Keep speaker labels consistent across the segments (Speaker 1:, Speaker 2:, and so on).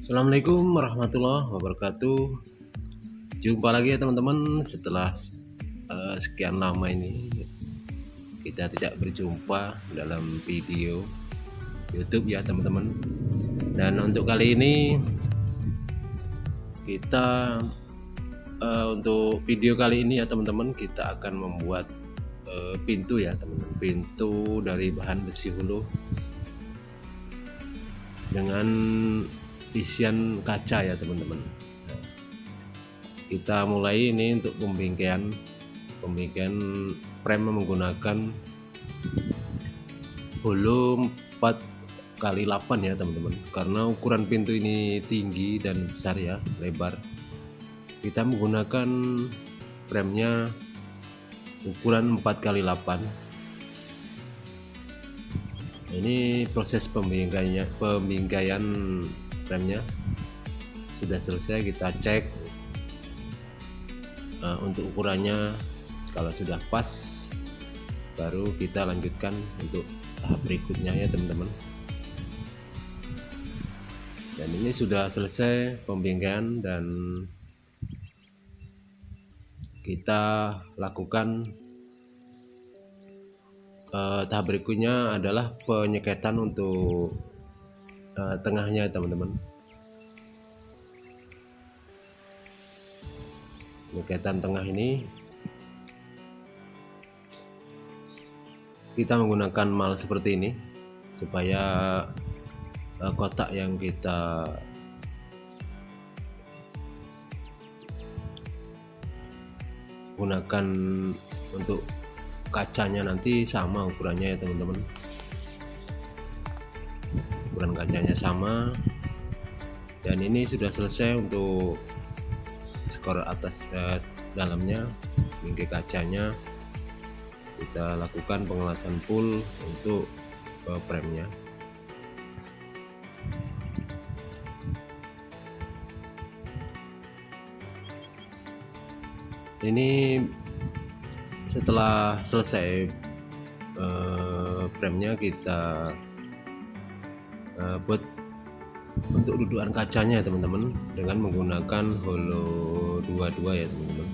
Speaker 1: Assalamualaikum warahmatullahi wabarakatuh. Jumpa lagi ya teman-teman, setelah sekian lama ini kita tidak berjumpa dalam video YouTube ya teman-teman. Dan untuk kali ini kita untuk video kali ini ya teman-teman, kita akan membuat pintu ya teman-teman, pintu dari bahan besi hulu dengan isian kaca ya teman-teman. Kita mulai ini untuk pembingkaian frame menggunakan holo 4x8 ya teman-teman, karena ukuran pintu ini tinggi dan besar ya, lebar. Kita menggunakan framenya ukuran 4x8. Ini proses pembingkaian framenya sudah selesai. Kita cek untuk ukurannya, kalau sudah pas baru kita lanjutkan untuk tahap berikutnya ya teman-teman. Dan ini sudah selesai pembingkaian dan kita lakukan tahap berikutnya adalah penyeketan untuk tengahnya teman-teman. Penyeketan tengah ini kita menggunakan mal seperti ini supaya kotak yang kita gunakan untuk kacanya nanti sama ukurannya ya teman-teman. Ukuran kacanya sama. Dan ini sudah selesai untuk skor atas dalamnya, bingkai kacanya. Kita lakukan pengelasan full untuk framenya. Ini setelah selesai framenya, kita buat untuk dudukan kacanya ya teman-teman, dengan menggunakan holo 22 ya teman-teman,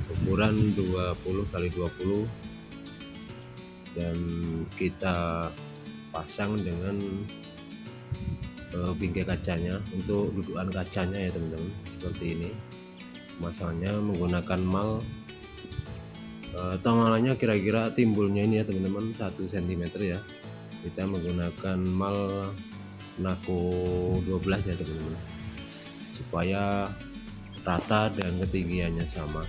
Speaker 1: ukuran 20x20, dan kita pasang dengan bingkai kacanya. Untuk dudukan kacanya ya teman-teman seperti ini. Pemasangannya menggunakan mal, tongalannya kira-kira timbulnya ini ya teman-teman 1 cm ya. Kita menggunakan mal Nako 12 ya teman-teman, supaya rata dan ketinggiannya sama.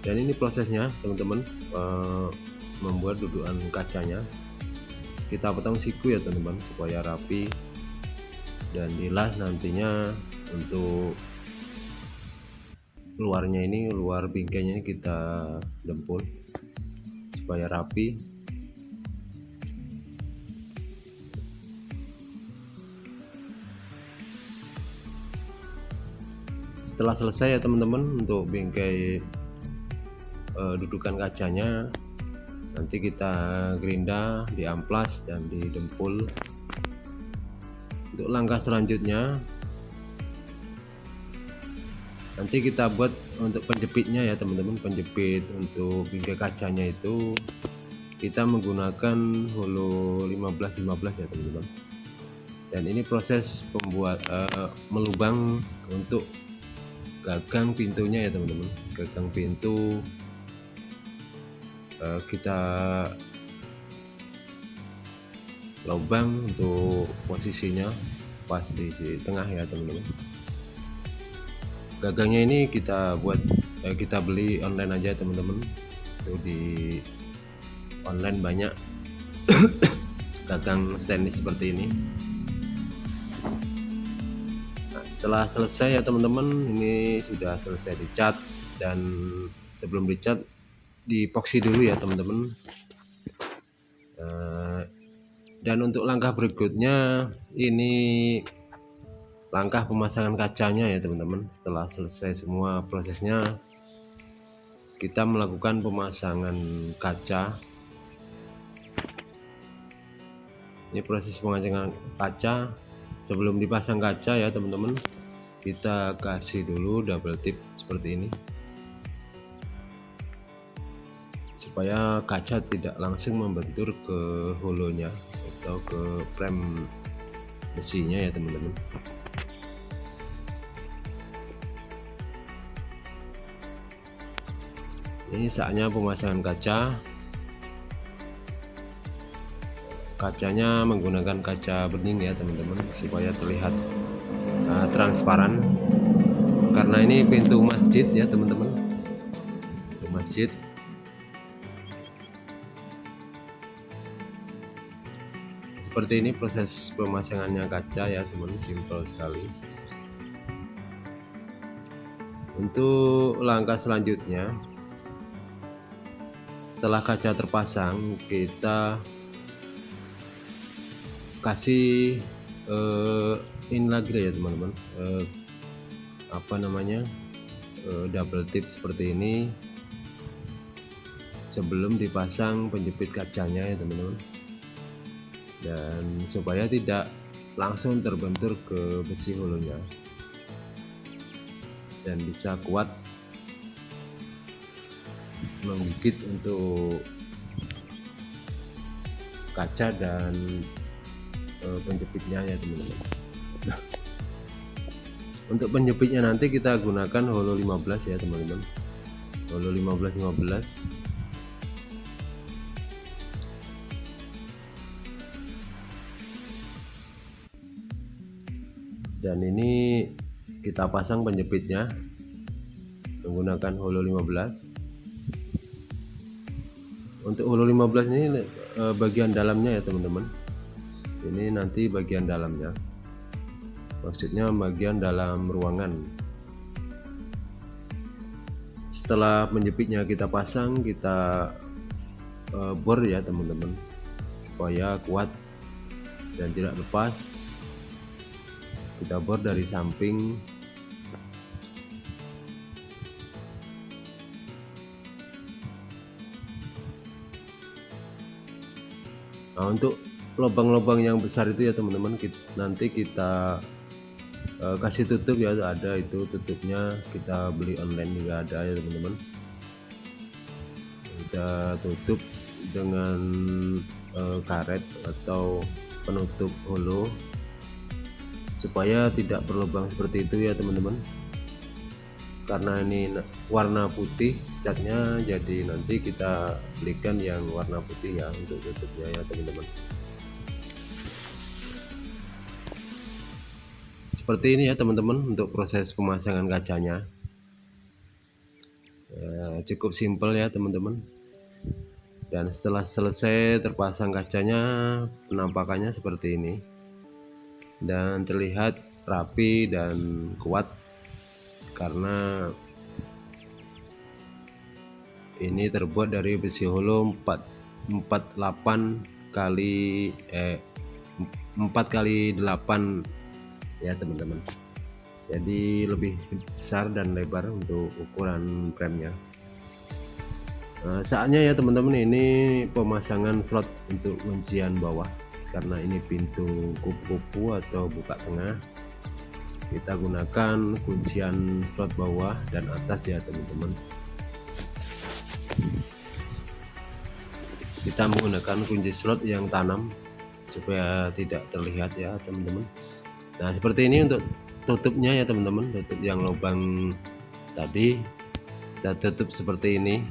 Speaker 1: Dan ini prosesnya teman-teman, membuat dudukan kacanya. Kita potong siku ya teman-teman supaya rapi, dan dilas nantinya. Untuk luarnya ini, luar bingkainya ini kita dempul supaya rapi. Setelah selesai ya teman-teman untuk bingkai dudukan kacanya, nanti kita gerinda, diamplas dan didempul. Untuk langkah selanjutnya nanti kita buat untuk penjepitnya ya teman-teman. Penjepit untuk bingkai kacanya itu kita menggunakan holo 15-15 ya teman-teman. Dan ini proses pembuat melubang untuk gagang pintunya ya teman-teman. Gagang pintu kita lubang untuk posisinya pas di tengah ya teman-teman. Gagangnya ini kita buat, kita beli online aja teman-teman. Itu di online banyak gagang stainless seperti ini. Nah, setelah selesai ya teman-teman, ini sudah selesai dicat, dan sebelum dicat dipoksi dulu ya teman-teman. Dan untuk langkah berikutnya, ini langkah pemasangan kacanya ya teman-teman. Setelah selesai semua prosesnya, kita melakukan pemasangan kaca Ini proses pengacangan kaca. Sebelum dipasang kaca ya teman-teman, kita kasih dulu double tip seperti ini supaya kaca tidak langsung membentur ke holonya atau ke frame besinya ya teman-teman. Ini saatnya pemasangan kaca. Kacanya menggunakan kaca bening ya teman-teman, supaya terlihat transparan, karena ini pintu masjid ya teman-teman, pintu masjid. Seperti ini proses pemasangannya kaca ya teman, simple sekali. Untuk langkah selanjutnya, setelah kaca terpasang, kita kasih ini lagi ya teman-teman, double tip seperti ini sebelum dipasang penjepit kacanya ya teman-teman, dan supaya tidak langsung terbentur ke besi holonya dan bisa kuat menggigit untuk kaca dan penjepitnya ya teman-teman. Untuk penjepitnya nanti kita gunakan holo 15 ya teman-teman, holo 15. Dan ini kita pasang penjepitnya menggunakan holo 15. Untuk holo 15 ini bagian dalamnya ya teman-teman, ini nanti bagian dalamnya, maksudnya bagian dalam ruangan. Setelah penjepitnya kita pasang, kita bor ya teman-teman, supaya kuat dan tidak lepas. Kita bor dari samping. Nah, untuk lubang-lubang yang besar itu ya teman-teman, nanti kita kasih tutup ya, ada itu tutupnya, kita beli online juga ada ya teman-teman. Kita tutup dengan karet atau penutup holo supaya tidak berlubang seperti itu ya teman-teman, karena ini warna putih catnya, jadi nanti kita belikan yang warna putih ya untuk tutupnya ya teman-teman. Seperti ini ya teman-teman untuk proses pemasangan kacanya ya, cukup simpel ya teman-teman. Dan setelah selesai terpasang kacanya, penampakannya seperti ini dan terlihat rapi dan kuat, karena ini terbuat dari besi holo 4x8 ya teman-teman, jadi lebih besar dan lebar untuk ukuran framenya. Saatnya ya teman-teman, ini pemasangan slot untuk kuncian bawah, karena ini pintu kupu-kupu atau buka tengah, kita gunakan kuncian slot bawah dan atas ya teman-teman. Kita menggunakan kunci slot yang tanam supaya tidak terlihat ya teman-teman. Nah seperti ini untuk tutupnya ya teman-teman, tutup yang lubang tadi kita tutup seperti ini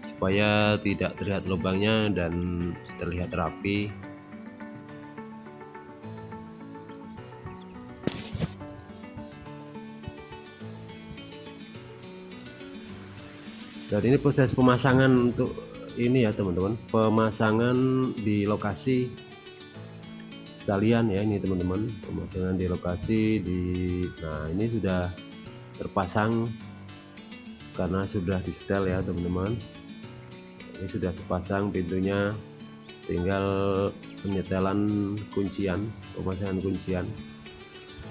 Speaker 1: supaya tidak terlihat lubangnya dan terlihat rapi. Dan ini proses pemasangan untuk ini ya teman-teman, pemasangan di lokasi sekalian ya ini teman-teman, pemasangan di lokasi nah ini sudah terpasang karena sudah di setel ya teman-teman. Ini sudah terpasang pintunya, tinggal penyetelan kuncian, pemasangan kuncian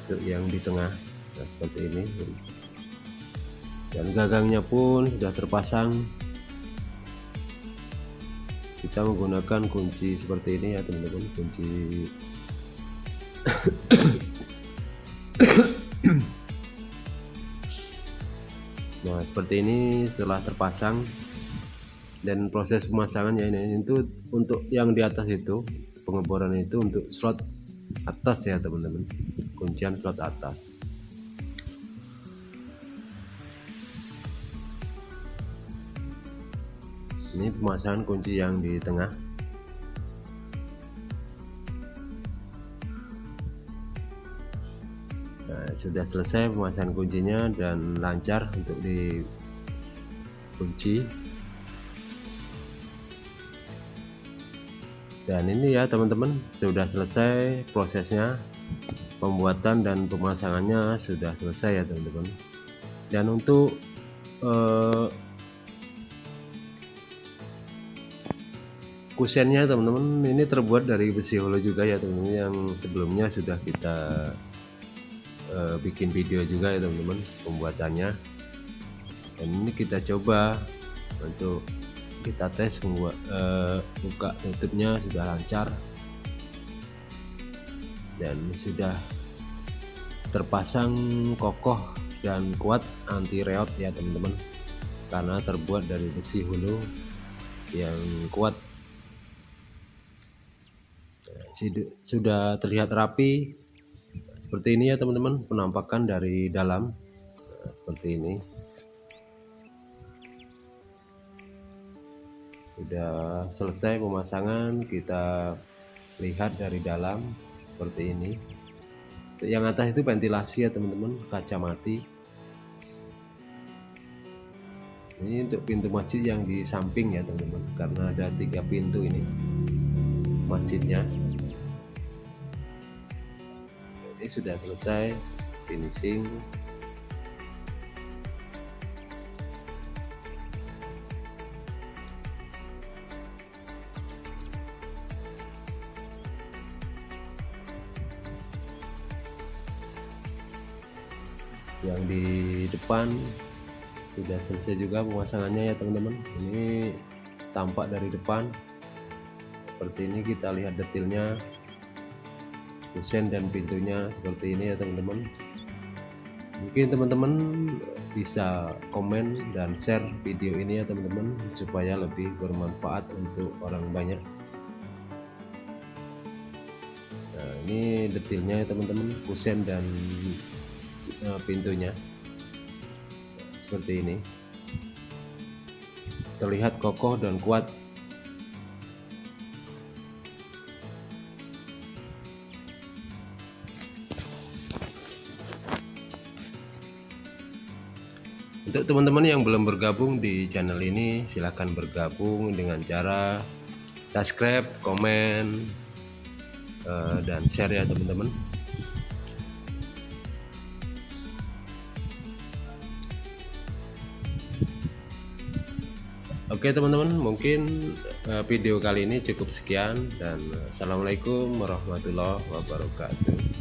Speaker 1: untuk yang di tengah. Nah seperti ini, dan gagangnya pun sudah terpasang. kita menggunakan kunci seperti ini ya teman-teman, kunci nah seperti ini. Setelah terpasang dan proses pemasangannya ini itu untuk yang di atas itu pengeboran itu untuk slot atas ya teman-teman, kuncian slot atas. Ini pemasangan kunci yang di tengah. Nah, sudah selesai pemasangan kuncinya dan lancar untuk dikunci. Dan ini ya teman-teman, sudah selesai prosesnya, pembuatan dan pemasangannya sudah selesai ya teman-teman. Dan untuk kusennya teman-teman, ini terbuat dari besi holo juga ya teman-teman, yang sebelumnya sudah kita bikin video juga ya teman-teman pembuatannya. Dan ini kita coba untuk kita tes membuat buka tutupnya sudah lancar dan sudah terpasang kokoh dan kuat anti reot ya teman-teman, karena terbuat dari besi holo yang kuat. Sudah terlihat rapi seperti ini ya teman-teman penampakan dari dalam. Seperti ini sudah selesai pemasangan, kita lihat dari dalam seperti ini. Yang atas itu ventilasi ya teman-teman, kaca mati. Ini untuk pintu masjid yang di samping ya teman-teman, karena ada 3 pintu ini masjidnya. Ini sudah selesai finishing. Yang di depan sudah selesai juga pemasangannya ya teman-teman. Ini tampak dari depan seperti ini, kita lihat detailnya, kusen dan pintunya seperti ini ya teman-teman. Mungkin teman-teman bisa komen dan share video ini ya teman-teman, supaya lebih bermanfaat untuk orang banyak. Nah ini detailnya ya teman-teman, kusen dan pintunya seperti ini, terlihat kokoh dan kuat. Untuk teman-teman yang belum bergabung di channel ini, silahkan bergabung dengan cara subscribe, komen, dan share ya teman-teman. Oke teman-teman, mungkin video kali ini cukup sekian, dan assalamualaikum warahmatullahi wabarakatuh.